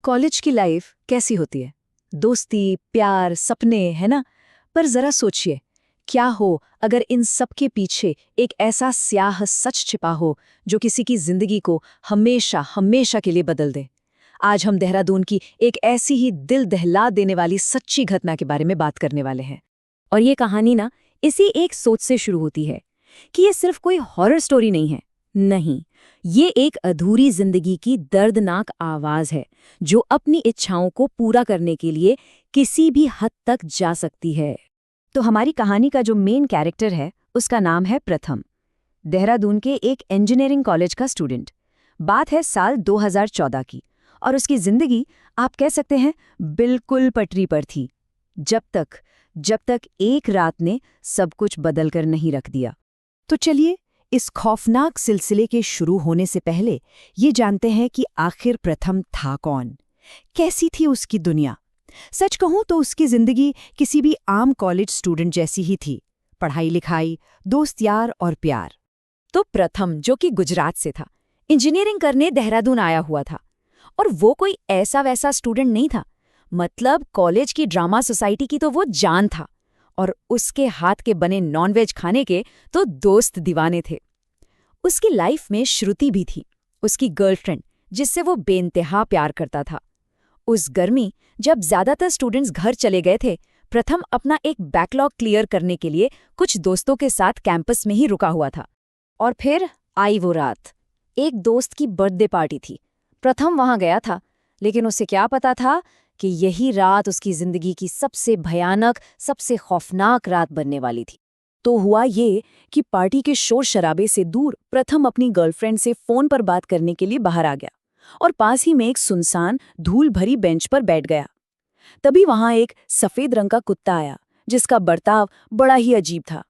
College की life कैसी होती है? दोस्ती, प्यार, सपने, है ना? पर जरा सोचिए, क्या हो अगर इन सब के पीछे एक ऐसा स्याह सच छिपा हो जो किसी की जिंदगी को हमेशा हमेशा के लिए बदल दे। आज हम देहरादून की एक ऐसी ही दिल दहला देने वाली सच्ची घटना के बारे में बात करने वाले हैं। और ये कहानी ना इसी एक सोच से शुरू होती है कि ये सिर्फ कोई हॉरर स्टोरी नहीं है। नहीं, ये एक अधूरी जिंदगी की दर्दनाक आवाज है जो अपनी इच्छाओं को पूरा करने के लिए किसी भी हद तक जा सकती है। तो हमारी कहानी का जो मेन कैरेक्टर है उसका नाम है प्रथम। देहरादून के एक इंजीनियरिंग कॉलेज का स्टूडेंट। बात है साल 2014 की और उसकी जिंदगी आप कह सकते हैं बिल्कुल पटरी पर थी। जब तक एक रात ने सब कुछ बदल कर नहीं रख दिया। तो चलिए इस खौफनाक सिलसिले के शुरू होने से पहले ये जानते हैं कि आखिर प्रथम था कौन, कैसी थी उसकी दुनिया। सच कहूं तो उसकी जिंदगी किसी भी आम कॉलेज स्टूडेंट जैसी ही थी। पढ़ाई लिखाई, दोस्त यार और प्यार। तो प्रथम, जो कि गुजरात से था, इंजीनियरिंग करने देहरादून आया हुआ था। और वो कोई ऐसा वैसा स्टूडेंट नहीं था। मतलब कॉलेज की ड्रामा सोसाइटी की तो वो जान था। और उसके हाथ के बने नॉनवेज खाने के तो दोस्त दीवाने थे। उसकी लाइफ में श्रुति भी थी, उसकी गर्लफ्रेंड, जिससे वो बेइंतहा प्यार करता था। उस गर्मी जब ज्यादातर स्टूडेंट्स घर चले गए थे, प्रथम अपना एक बैकलॉग क्लियर करने के लिए कुछ दोस्तों के साथ कैंपस में ही रुका हुआ था। और फिर आई वो रात। एक दोस्त की बर्थडे पार्टी थी। प्रथम वहां गया था, लेकिन उसे क्या पता था कि यही रात उसकी जिंदगी की सबसे भयानक, सबसे खौफनाक रात बनने वाली थी। तो हुआ ये कि पार्टी के शोर शराबे से दूर प्रथम अपनी गर्लफ्रेंड से फोन पर बात करने के लिए बाहर आ गया और पास ही में एक सुनसान, धूल भरी बेंच पर बैठ गया। तभी वहां एक सफेद रंग का कुत्ता आया, जिसका बर्ताव बड़ा ही अजीब था।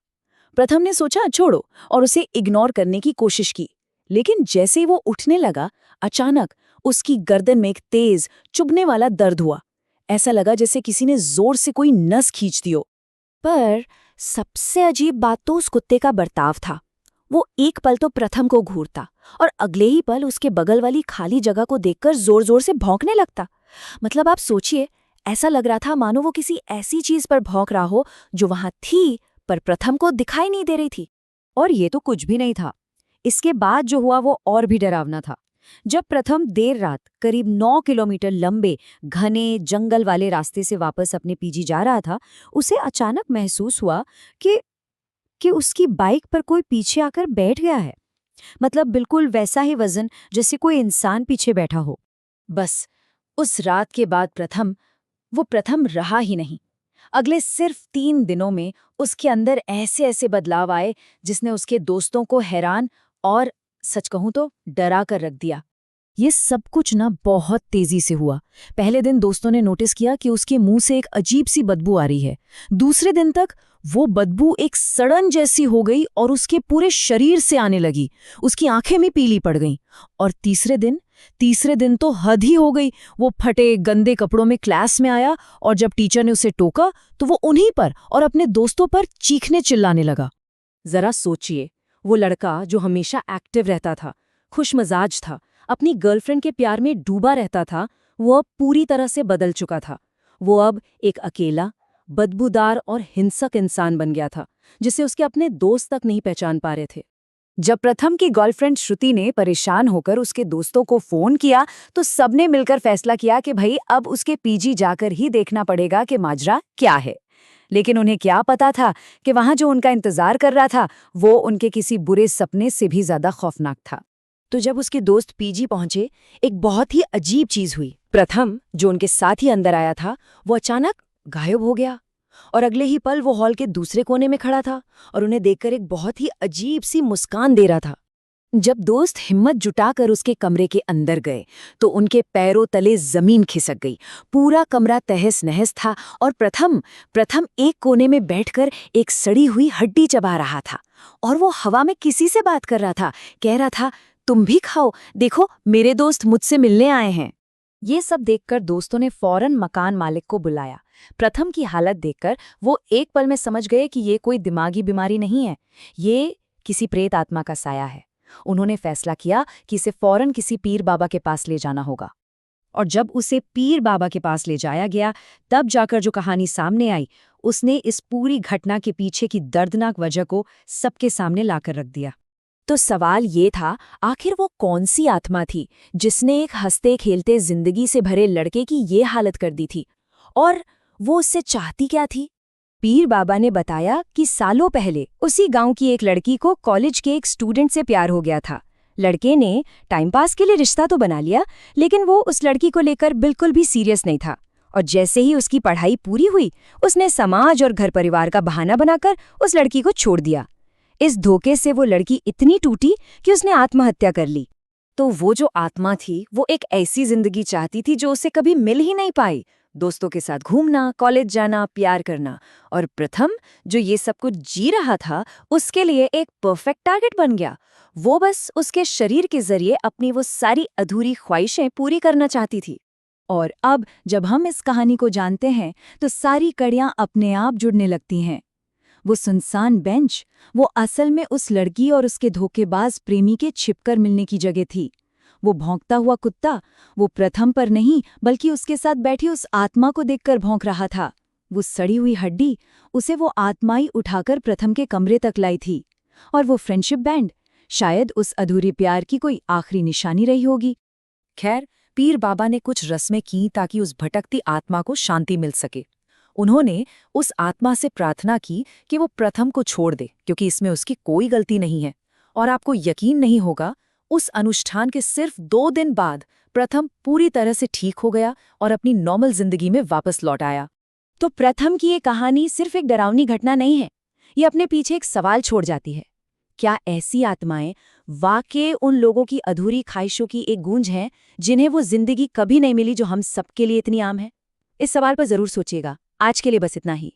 प्रथम ने सोचा छोड़ो और उसे इग्नोर करने की कोशिश की, लेकिन जैसे ही वो उठने लगा, अचानक उसकी गर्दन में एक तेज, चुभने वाला दर्द हुआ। ऐसा लगा जैसे किसी ने जोर से कोई नस खींच दी हो। पर सबसे अजीब बात तो उस कुत्ते का बर्ताव था। वो एक पल तो प्रथम को घूरता और अगले ही पल उसके बगल वाली खाली जगह को देखकर जोर जोर से भौंकने लगता। मतलब आप सोचिए, ऐसा लग रहा था मानो वो किसी ऐसी चीज पर भौंक रहा हो जो वहां थी पर प्रथम को दिखाई नहीं दे रही थी। और ये तो कुछ भी नहीं था। इसके बाद जो हुआ वो और भी डरावना था। जब प्रथम देर रात करीब 9 किलोमीटर लंबे घने जंगल वाले रास्ते से वापस अपने पीजी जा रहा था, उसे अचानक महसूस हुआ कि उसकी बाइक पर कोई पीछे आकर बैठ गया है। मतलब बिल्कुल वैसा ही वजन जैसे कोई इंसान पीछे बैठा हो। बस उस रात के बाद वो प्रथम रहा ही नहीं। अगले सिर्फ 3 दिनों में उसके अंदर ऐसे ऐसे बदलाव आए जिसने उसके दोस्तों को हैरान और सच कहूं तो डरा कर रख दिया। ये सब कुछ ना बहुत तेजी से हुआ। पहले दिन दोस्तों ने नोटिस किया कि उसके मुंह से एक अजीब सी बदबू आ रही है। दूसरे दिन तक वो बदबू एक सड़न जैसी हो गई और उसके पूरे शरीर से आने लगी। उसकी आंखें भी पीली पड़ गईं। और तीसरे दिन तो हद ही हो गई। वो फटे गंदे कपड़ों में क्लास में आया और जब टीचर ने उसे टोका तो वो उन्हीं पर और अपने दोस्तों पर चीखने चिल्लाने लगा। जरा सोचिए, वो लड़का जो हमेशा एक्टिव रहता था, खुशमजाज था, अपनी गर्लफ्रेंड के प्यार में डूबा रहता था, वो अब पूरी तरह से बदल चुका था। वो अब एक अकेला, बदबूदार और हिंसक इंसान बन गया था, जिसे उसके अपने दोस्त तक नहीं पहचान पा रहे थे। जब प्रथम की गर्लफ्रेंड श्रुति ने परेशान होकर उसके दोस्तों को फोन किया तो सबने मिलकर फैसला किया कि भाई अब उसके पीजी जाकर ही देखना पड़ेगा कि माजरा क्या है। लेकिन उन्हें क्या पता था कि वहां जो उनका इंतजार कर रहा था वो उनके किसी बुरे सपने से भी ज्यादा खौफनाक था। तो जब उसके दोस्त पीजी पहुंचे, एक बहुत ही अजीब चीज हुई। प्रथम, जो उनके साथ ही अंदर आया था, वो अचानक गायब हो गया और अगले ही पल वो हॉल के दूसरे कोने में खड़ा था और उन्हें देखकर एक बहुत ही अजीब सी मुस्कान दे रहा था। जब दोस्त हिम्मत जुटाकर उसके कमरे के अंदर गए तो उनके पैरों तले जमीन खिसक गई। पूरा कमरा तहस नहस था और प्रथम एक कोने में बैठकर एक सड़ी हुई हड्डी चबा रहा था और वो हवा में किसी से बात कर रहा था। कह रहा था, तुम भी खाओ, देखो मेरे दोस्त मुझसे मिलने आए हैं। ये सब देखकर दोस्तों ने फौरन मकान मालिक को बुलाया। प्रथम की हालत देखकर वो एक पल में समझ गए कि ये कोई दिमागी बीमारी नहीं है, ये किसी प्रेत आत्मा का साया है। उन्होंने फैसला किया कि इसे फौरन किसी पीर बाबा के पास ले जाना होगा। और जब उसे पीर बाबा के पास ले जाया गया, तब जाकर जो कहानी सामने आई, उसने इस पूरी घटना के पीछे की दर्दनाक वजह को सबके सामने लाकर रख दिया। तो सवाल ये था, आखिर वो कौन सी आत्मा थी जिसने एक हंसते खेलते जिंदगी से भरे लड़के की ये हालत कर दी थी, और वो उससे चाहती क्या थी? पीर बाबा ने बताया कि सालों पहले उसी गांव की एक लड़की को कॉलेज के एक स्टूडेंट से प्यार हो गया था। लड़के ने टाइम पास के लिए रिश्ता तो बना लिया, लेकिन वो उस लड़की को लेकर बिल्कुल भी सीरियस नहीं था। और जैसे ही उसकी पढ़ाई पूरी हुई, उसने समाज और घर परिवार का बहाना बनाकर उस लड़की को छोड़ दिया। इस धोखे से वो लड़की इतनी टूटी कि उसने आत्महत्या कर ली। तो वो जो आत्मा थी, वो एक ऐसी जिंदगी चाहती थी जो उसे कभी मिल ही नहीं पाई। दोस्तों के साथ घूमना, कॉलेज जाना, प्यार करना। और प्रथम, जो ये सब कुछ जी रहा था, उसके लिए एक परफेक्ट टारगेट बन गया। वो बस उसके शरीर के जरिए अपनी वो सारी अधूरी ख्वाहिशें पूरी करना चाहती थी। और अब जब हम इस कहानी को जानते हैं, तो सारी कड़ियां अपने आप जुड़ने लगती हैं। वो सुनसान बेंच, वो असल में उस लड़की और उसके धोखेबाज प्रेमी के छिपकर मिलने की जगह थी। वो भौंकता हुआ कुत्ता, वो प्रथम पर नहीं बल्कि उसके साथ बैठी उस आत्मा को देखकर भौंक रहा था। वो सड़ी हुई हड्डी, उसे वो आत्माई उठाकर प्रथम के कमरे तक लाई थी। और वो फ्रेंडशिप बैंड, शायद उस अधूरे प्यार की कोई आखिरी निशानी रही होगी। खैर, पीर बाबा ने कुछ रस्में की ताकि उस भटकती आत्मा को शांति मिल सके। उन्होंने उस आत्मा से प्रार्थना की कि वो प्रथम को छोड़ दे, क्योंकि इसमें उसकी कोई गलती नहीं है। और आपको यकीन नहीं होगा, उस अनुष्ठान के सिर्फ 2 दिन बाद प्रथम पूरी तरह से ठीक हो गया और अपनी नॉर्मल जिंदगी में वापस लौट आया। तो प्रथम की ये कहानी सिर्फ एक डरावनी घटना नहीं है, ये अपने पीछे एक सवाल छोड़ जाती है। क्या ऐसी आत्माएं वाकई उन लोगों की अधूरी ख्वाहिशों की एक गूंज हैं जिन्हें वो जिंदगी कभी नहीं मिली, जो हम सबके लिए इतनी आम है? इस सवाल पर जरूर सोचिएगा। आज के लिए बस इतना ही।